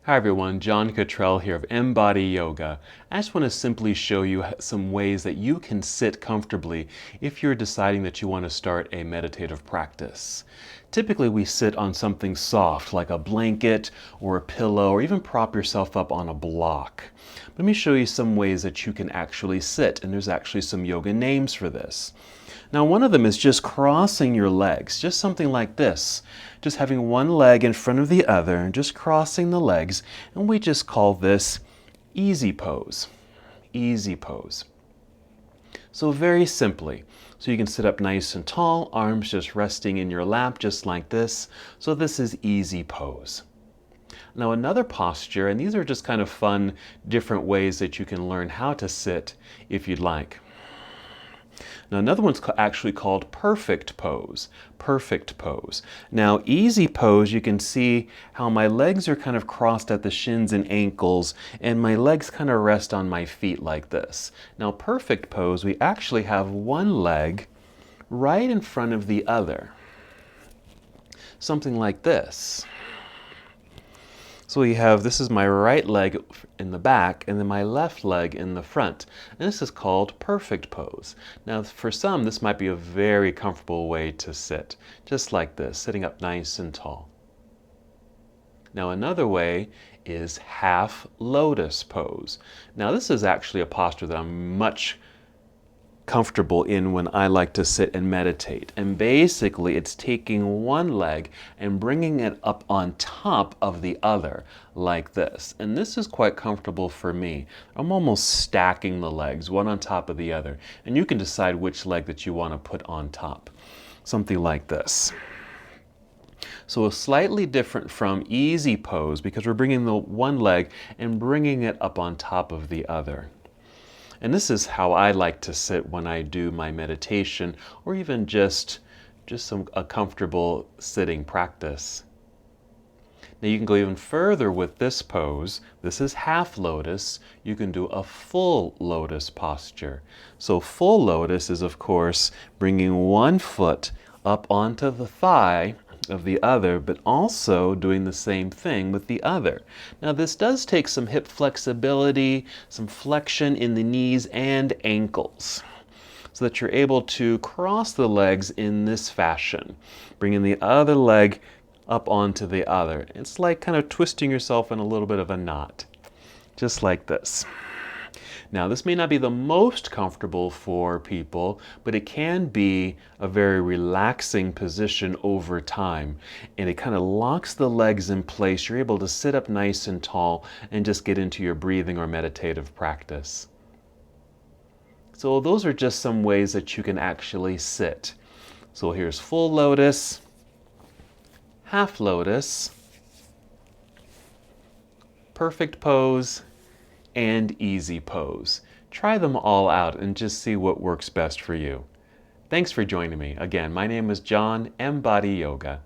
Hi everyone, John Cottrell here of MBODY Yoga. I just want to simply show you some ways that you can sit comfortably if you're deciding that you want to start a meditative practice. Typically we sit on something soft like a blanket or a pillow, or even prop yourself up on a block. Let me show you some ways that you can actually sit, and there's actually some yoga names for this. Now one of them is just crossing your legs, just something like this. Just having one leg in front of the other and just crossing the legs, and we just call this easy pose. Easy pose. So very simply, so you can sit up nice and tall, arms just resting in your lap just like this. So this is easy pose. Now another posture, and these are just kind of fun, different ways that you can learn how to sit if you'd like. Now another one's actually called perfect pose. Perfect pose. Now easy pose, you can see how my legs are kind of crossed at the shins and ankles, and my legs kind of rest on my feet like this. Now perfect pose, we actually have one leg right in front of the other. Something like this. So we have, this is my right leg in the back and then my left leg in the front. And this is called perfect pose. Now for some, this might be a very comfortable way to sit, just like this, sitting up nice and tall. Now another way is half lotus pose. Now this is actually a posture that I'm much comfortable in when I like to sit and meditate. And basically it's taking one leg and bringing it up on top of the other like this. And this is quite comfortable for me. I'm almost stacking the legs one on top of the other. And you can decide which leg that you want to put on top. Something like this. So a slightly different from easy pose because we're bringing the one leg and bringing it up on top of the other. And this is how I like to sit when I do my meditation, or even just a comfortable sitting practice. Now you can go even further with this pose. This is half lotus. You can do a full lotus posture. So full lotus is, of course, bringing one foot up onto the thigh of the other, but also doing the same thing with the other. Now this does take some hip flexibility, some flexion in the knees and ankles, so that you're able to cross the legs in this fashion, bringing the other leg up onto the other. It's like kind of twisting yourself in a little bit of a knot, just like this. Now this may not be the most comfortable for people, but it can be a very relaxing position over time. And it kind of locks the legs in place. You're able to sit up nice and tall and just get into your breathing or meditative practice. So those are just some ways that you can actually sit. So here's full lotus, half lotus, perfect pose, and easy pose. Try them all out and just see what works best for you. Thanks for joining me. Again, my name is John, MBODY Yoga.